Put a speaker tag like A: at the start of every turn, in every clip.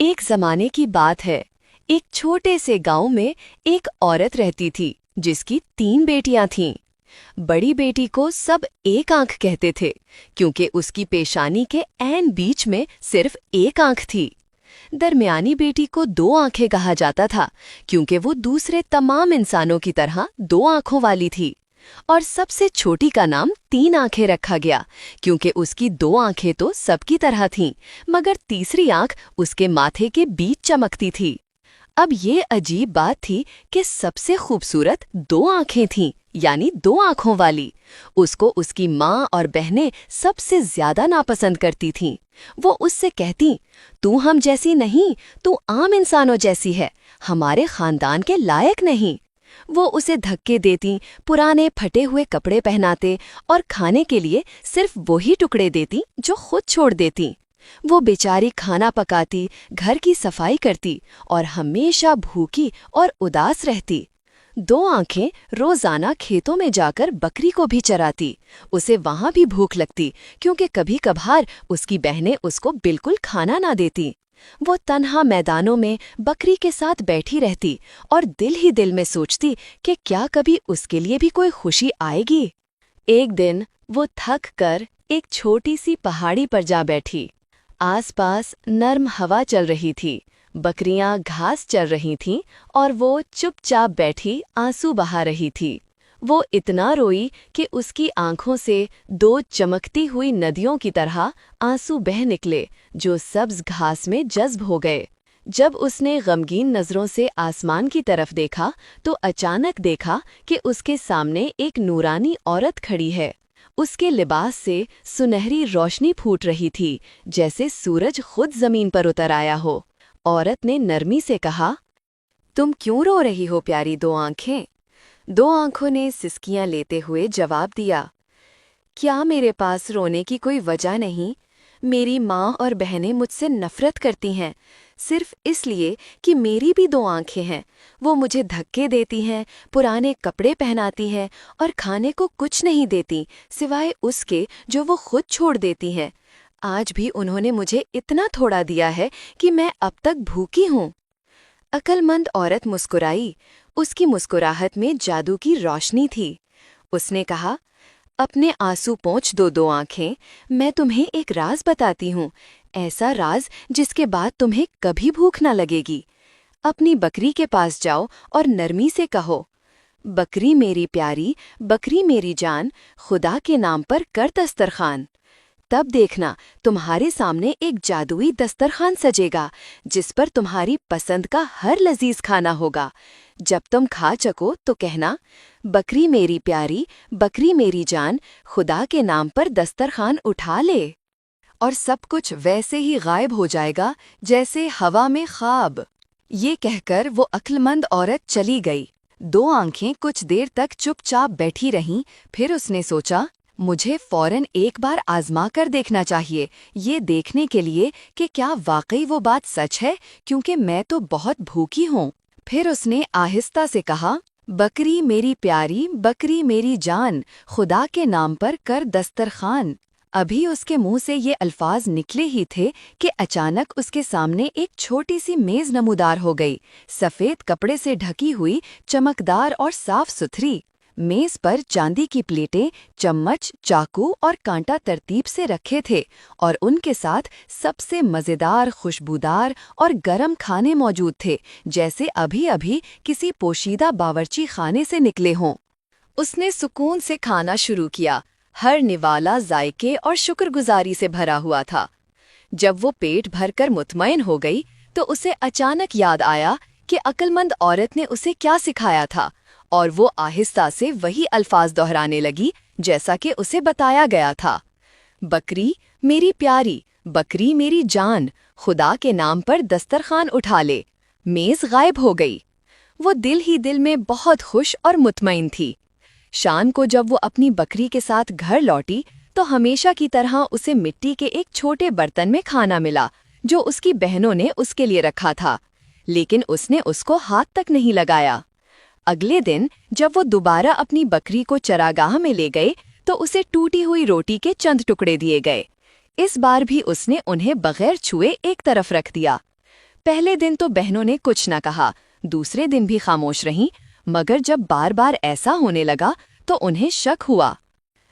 A: एक जमाने की बात है। एक छोटे से गांव में एक औरत रहती थी जिसकी 3 बेटियां थीं। बड़ी बेटी को सब एक आंख कहते थे क्योंकि उसकी पेशानी के ऐन बीच में सिर्फ एक आंख थी। दरमियानी बेटी को 2 आंखें कहा जाता था क्योंकि वो दूसरे तमाम इंसानों की तरह 2 आंखों वाली थी। और सबसे छोटी का नाम 3 आंखें रखा गया क्योंकि उसकी 2 आंखें तो सबकी तरह थीं, मगर तीसरी आंख उसके माथे के बीच चमकती थी। अब ये अजीब बात थी कि सबसे खूबसूरत 2 आंखें थीं, यानी 2 आंखों वाली। उसको उसकी माँ और बहनें सबसे ज्यादा नापसंद करती थीं। वो उससे कहती, तू हम जैसी नहीं, तू आम इंसानों जैसी है, हमारे खानदान के लायक नहीं। वो उसे धक्के देती, पुराने फटे हुए कपड़े पहनाते और खाने के लिए सिर्फ वही टुकड़े देती जो खुद छोड़ देती। वो बेचारी खाना पकाती, घर की सफाई करती और हमेशा भूखी और उदास रहती। 2 आंखें रोजाना खेतों में जाकर बकरी को भी चराती। उसे वहां भी भूख लगती क्योंकि कभी कभार उसकी बहनें उसको बिल्कुल खाना ना देती। वो तन्हा मैदानों में बकरी के साथ बैठी रहती और दिल ही दिल में सोचती कि क्या कभी उसके लिए भी कोई खुशी आएगी। एक दिन वो थक कर एक छोटी सी पहाड़ी पर जा बैठी। आसपास नर्म हवा चल रही थी, बकरियां घास चर रही थीं और वो चुपचाप बैठी आंसू बहा रही थी। वो इतना रोई कि उसकी आंखों से 2 चमकती हुई नदियों की तरह आंसू बह निकले जो सब्ज घास में जज्ब हो गए। जब उसने गमगीन नजरों से आसमान की तरफ देखा तो अचानक देखा कि उसके सामने एक नूरानी औरत खड़ी है। उसके लिबास से सुनहरी रोशनी फूट रही थी, जैसे सूरज खुद जमीन पर उतर आया हो। औरत ने नरमी से कहा, तुम क्यों रो रही हो प्यारी 2 आंखें? 2 आंखों ने सिसकियां लेते हुए जवाब दिया, क्या मेरे पास रोने की कोई वजह नहीं? मेरी माँ और बहनें मुझसे नफरत करती हैं, सिर्फ इसलिए कि मेरी भी 2 आंखें हैं। वो मुझे धक्के देती हैं, पुराने कपड़े पहनाती हैं और खाने को कुछ नहीं देती सिवाय उसके जो वो खुद छोड़ देती हैं। आज भी उन्होंने मुझे इतना थोड़ा दिया है कि मैं अब तक भूखी हूँ। अक्लमंद औरत मुस्कुराई। उसकी मुस्कुराहट में जादू की रोशनी थी। उसने कहा, अपने आंसू पोंछ दो 2 आंखें, मैं तुम्हें एक राज बताती हूँ, ऐसा राज जिसके बाद तुम्हें कभी भूख न लगेगी। अपनी बकरी के पास जाओ और नरमी से कहो, बकरी मेरी प्यारी, बकरी मेरी जान, खुदा के नाम पर कर दस्तरखान। तब देखना तुम्हारे सामने एक जादुई दस्तरखान सजेगा जिस पर तुम्हारी पसंद का हर लजीज खाना होगा। जब तुम खा चको तो कहना, बकरी मेरी प्यारी, बकरी मेरी जान, खुदा के नाम पर दस्तरखान उठा ले। और सब कुछ वैसे ही गायब हो जाएगा जैसे हवा में ख्वाब। ये कहकर वो अक्लमंद औरत चली गई। 2 आंखें कुछ देर तक चुपचाप बैठी रहीं, फिर उसने सोचा, मुझे फौरन एक बार आजमा कर देखना चाहिए, ये देखने के लिए कि क्या वाकई वो बात सच है, क्योंकि मैं तो बहुत भूखी हूँ। फिर उसने आहिस्ता से कहा, बकरी मेरी प्यारी, बकरी मेरी जान, खुदा के नाम पर कर दस्तरखान। अभी उसके मुंह से ये अल्फाज निकले ही थे कि अचानक उसके सामने एक छोटी सी मेज नमूदार हो गई, सफ़ेद कपड़े से ढकी हुई, चमकदार और साफ सुथरी। मेज पर चांदी की प्लेटें, चम्मच, चाकू और कांटा तरतीब से रखे थे और उनके साथ सबसे मज़ेदार, खुशबूदार और गरम खाने मौजूद थे, जैसे अभी अभी किसी पोशीदा बावर्ची खाने से निकले हों। उसने सुकून से खाना शुरू किया। हर निवाला जायके और शुक्रगुजारी से भरा हुआ था। जब वो पेट भरकर मुतमईन हो गई तो उसे अचानक याद आया कि अक्लमंद औरत ने उसे क्या सिखाया था, और वो आहिस्ता से वही अल्फाज दोहराने लगी जैसा कि उसे बताया गया था। बकरी मेरी प्यारी, बकरी मेरी जान, खुदा के नाम पर दस्तरखान उठा ले। मेज गायब हो गई। वो दिल ही दिल में बहुत खुश और मुतमईन थी। शाम को जब वो अपनी बकरी के साथ घर लौटी तो हमेशा की तरह उसे मिट्टी के एक छोटे बर्तन में खाना मिला जो उसकी बहनों ने उसके लिए रखा था, लेकिन उसने उसको हाथ तक नहीं लगाया। अगले दिन जब वो दोबारा अपनी बकरी को चरागाह में ले गए तो उसे टूटी हुई रोटी के चंद टुकड़े दिए गए। इस बार भी उसने उन्हें बगैर छुए एक तरफ रख दिया। पहले दिन तो बहनों ने कुछ न कहा, दूसरे दिन भी खामोश रहीं, मगर जब बार बार ऐसा होने लगा तो उन्हें शक हुआ।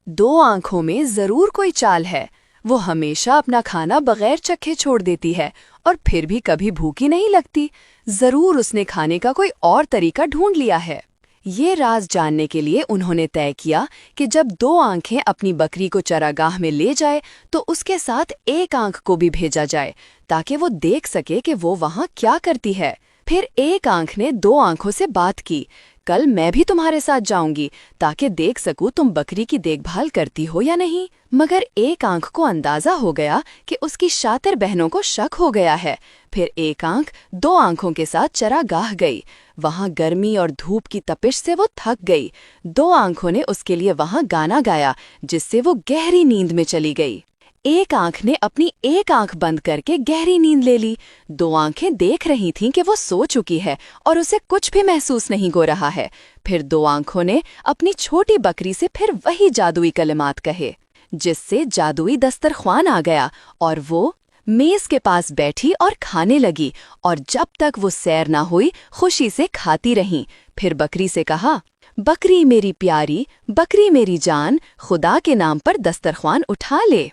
A: दो आंखों में जरूर कोई चाल है। वो हमेशा अपना खाना बगैर चखे छोड़ देती है और फिर भी कभी भूखी नहीं लगती। जरूर उसने खाने का कोई और तरीका ढूंढ लिया है। ये राज जानने के लिए उन्होंने तय किया कि जब दो आंखें अपनी बकरी को चरागाह में ले जाए तो उसके साथ एक आंख को भी भेजा जाए, ताकि वो देख सके कि वो वहाँ क्या करती है। फिर एक आंख ने दो आंखों से बात की, कल मैं भी तुम्हारे साथ जाऊंगी ताकि देख सकूं तुम बकरी की देखभाल करती हो या नहीं। मगर एक आंख को अंदाजा हो गया कि उसकी शातिर बहनों को शक हो गया है। फिर एक आंख दो आंखों के साथ चरागाह गई। वहां गर्मी और धूप की तपिश से वो थक गई। दो आंखों ने उसके लिए वहां गाना गाया, जिससे वो गहरी नींद में चली गई। एक आंख ने अपनी एक आंख बंद करके गहरी नींद ले ली। दो आंखें देख रही थीं कि वो सो चुकी है और उसे कुछ भी महसूस नहीं हो रहा है। फिर दो आंखों ने अपनी छोटी बकरी से फिर वही जादुई कलिमात कहे, जिससे जादुई दस्तरख्वान आ गया और वो मेज के पास बैठी और खाने लगी। और जब तक वो सैर ना हुई खुशी से खाती रहीं। फिर बकरी से कहा, बकरी मेरी प्यारी, बकरी मेरी जान, खुदा के नाम पर दस्तरख्वान उठा ले।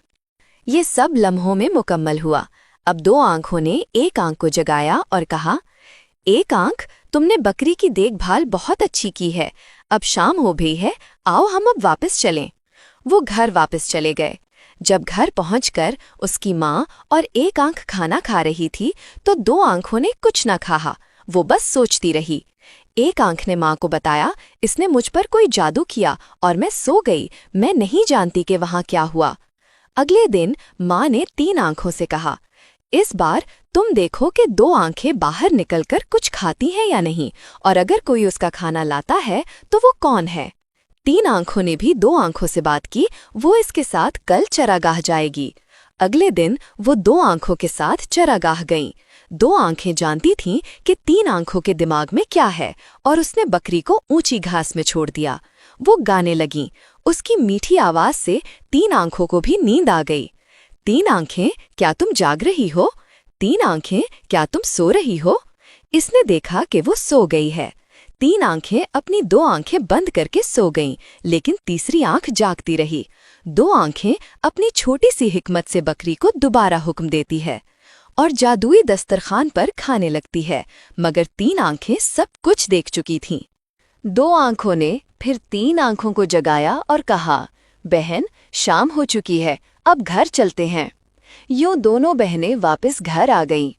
A: ये सब लम्हों में मुकम्मल हुआ। अब दो आंखों ने एक आंख को जगाया और कहा, एक आंख, तुमने बकरी की देखभाल बहुत अच्छी की है। अब शाम हो गई है, आओ हम अब वापस चलें। वो घर वापस चले गए। जब घर पहुंचकर उसकी माँ और एक आंख खाना खा रही थी तो दो आंखों ने कुछ न कहा। वो बस सोचती रही। एक आंख ने माँ को बताया, इसने मुझ पर कोई जादू किया और मैं सो गई। मैं नहीं जानती कि वहाँ क्या हुआ। अगले दिन माँ ने तीन आंखों से कहा, इस बार तुम देखो कि दो आंखें बाहर निकलकर कुछ खाती हैं या नहीं, और अगर कोई उसका खाना लाता है तो वो कौन है। तीन आंखों ने भी दो आंखों से बात की, वो इसके साथ कल चरागाह जाएगी। अगले दिन वो दो आंखों के साथ चरागाह गईं। दो आंखें जानती थीं कि तीन आंखों के दिमाग में क्या है, और उसने बकरी को ऊंची घास में छोड़ दिया। वो गाने लगीं। उसकी मीठी आवाज से तीन आंखों को भी नींद आ गई। तीन आंखें, क्या तुम जाग रही हो? तीन आंखें, क्या तुम सो रही हो? इसने देखा कि वो सो गई है। तीन आंखें अपनी दो आंखें बंद करके सो गईं, लेकिन तीसरी आंख जागती रही। दो आंखें अपनी छोटी सी हिकमत से बकरी को दोबारा हुक्म देती है और जादुई दस्तरखान पर खाने लगती है, मगर तीन आंखें सब कुछ देख चुकी थीं। दो आंखों ने फिर तीन आंखों को जगाया और कहा, बहन, शाम हो चुकी है, अब घर चलते हैं। यूं दोनों बहनें वापस घर आ गईं।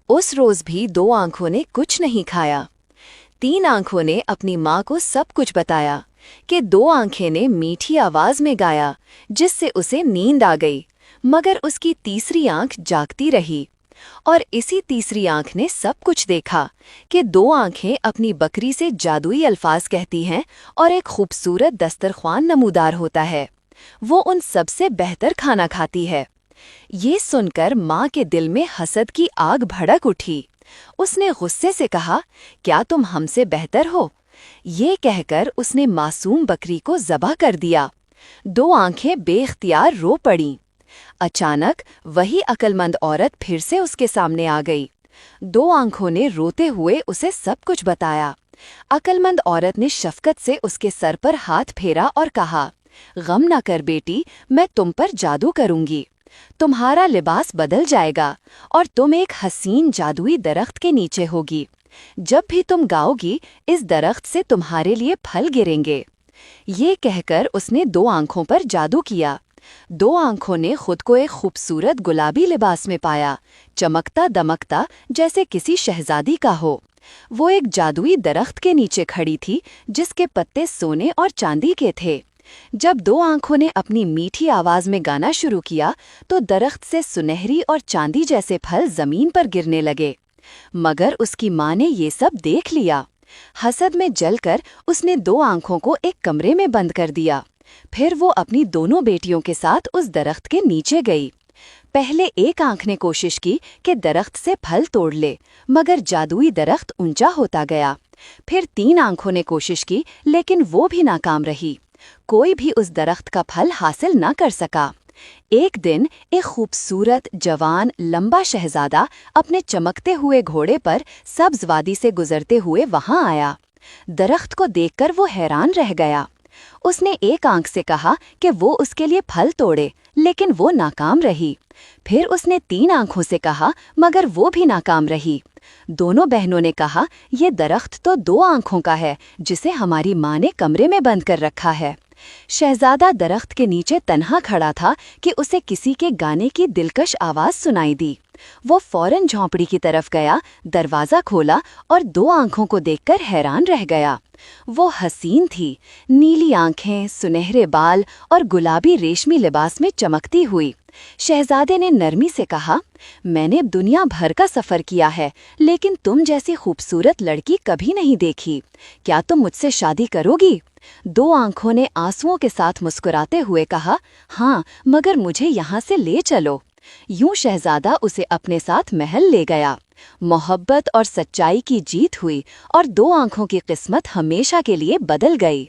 A: उस रोज भी दो आंखों ने कुछ नहीं खाया। तीन आंखों ने अपनी माँ को सब कुछ बताया कि दो आंखें ने मीठी आवाज में गाया, जिससे उसे नींद आ गई, मगर उसकी तीसरी आंख जागती रही। और इसी तीसरी आंख ने सब कुछ देखा कि दो आंखें अपनी बकरी से जादुई अल्फाज कहती हैं और एक खूबसूरत दस्तरख्वान नमूदार होता है। वो उन सबसे बेहतर खाना खाती है। ये सुनकर माँ के दिल में हसद की आग भड़क उठी। उसने गुस्से से कहा, क्या तुम हमसे बेहतर हो? ये कहकर उसने मासूम बकरी को ज़बह कर दिया। दो आंखें बेख्तियार रो पड़ीं। अचानक वही अक्लमंद औरत फिर से उसके सामने आ गई। दो आंखों ने रोते हुए उसे सब कुछ बताया। अक्लमंद औरत ने शफकत से उसके सर पर हाथ फेरा और कहा, गम न कर बेटी, मैं तुम पर जादू करूंगी। तुम्हारा लिबास बदल जाएगा और तुम एक हसीन जादुई दरख्त के नीचे होगी। जब भी तुम गाओगी, इस दरख्त से तुम्हारे लिए फल गिरेंगे। ये कहकर उसने दो आंखों पर जादू किया। दो आंखों ने खुद को एक खूबसूरत गुलाबी लिबास में पाया, चमकता दमकता जैसे किसी शहजादी का हो। वो एक जादुई दरख्त के नीचे खड़ी थी, जिसके पत्ते सोने और चांदी के थे। जब दो आंखों ने अपनी मीठी आवाज में गाना शुरू किया तो दरख्त से सुनहरी और चांदी जैसे फल जमीन पर गिरने लगे। मगर उसकी माँ ने ये सब देख लिया। हसद में जलकर उसने दो आंखों को एक कमरे में बंद कर दिया। फिर वो अपनी दोनों बेटियों के साथ उस दरख्त के नीचे गई। पहले एक आंख ने कोशिश की कि दरख्त से फल तोड़ ले, मगर जादुई दरख्त ऊंचा होता गया। फिर तीन आंखों ने कोशिश की, लेकिन वो भी नाकाम रही। कोई भी उस दरख्त का फल हासिल न कर सका। ایک دن ایک خوبصورت جوان لمبا شہزادہ اپنے چمکتے ہوئے گھوڑے پر سبز وادی سے گزرتے ہوئے وہاں آیا۔ درخت کو دیکھ کر وہ حیران رہ گیا۔ اس نے ایک آنکھ سے کہا کہ وہ اس کے لیے پھل توڑے، لیکن وہ ناکام رہی۔ پھر اس نے 3 آنکھوں سے کہا، مگر وہ بھی ناکام رہی۔ دونوں بہنوں نے کہا، یہ درخت تو 2 آنکھوں کا ہے جسے ہماری ماں نے کمرے میں بند کر رکھا ہے۔ شہزادہ درخت کے نیچے تنہا کھڑا تھا کہ اسے کسی کے گانے کی دلکش آواز سنائی دی۔ وہ فوراً جھونپڑی کی طرف گیا، دروازہ کھولا اور 2 آنکھوں کو دیکھ کر حیران رہ گیا۔ وہ حسین تھی، نیلی آنکھیں، سنہرے بال اور گلابی ریشمی لباس میں چمکتی ہوئی۔ شہزادے نے نرمی سے کہا، میں نے دنیا بھر کا سفر کیا ہے، لیکن تم جیسی خوبصورت لڑکی کبھی نہیں دیکھی۔ کیا تم مجھ سے شادی کرو گی؟ 2 آنکھوں نے آنسوؤں کے ساتھ مسکراتے ہوئے کہا، ہاں، مگر مجھے یہاں سے لے چلو۔ یوں شہزادہ اسے اپنے ساتھ محل لے گیا۔ محبت اور سچائی کی جیت ہوئی اور 2 آنکھوں کی قسمت ہمیشہ کے لیے بدل گئی۔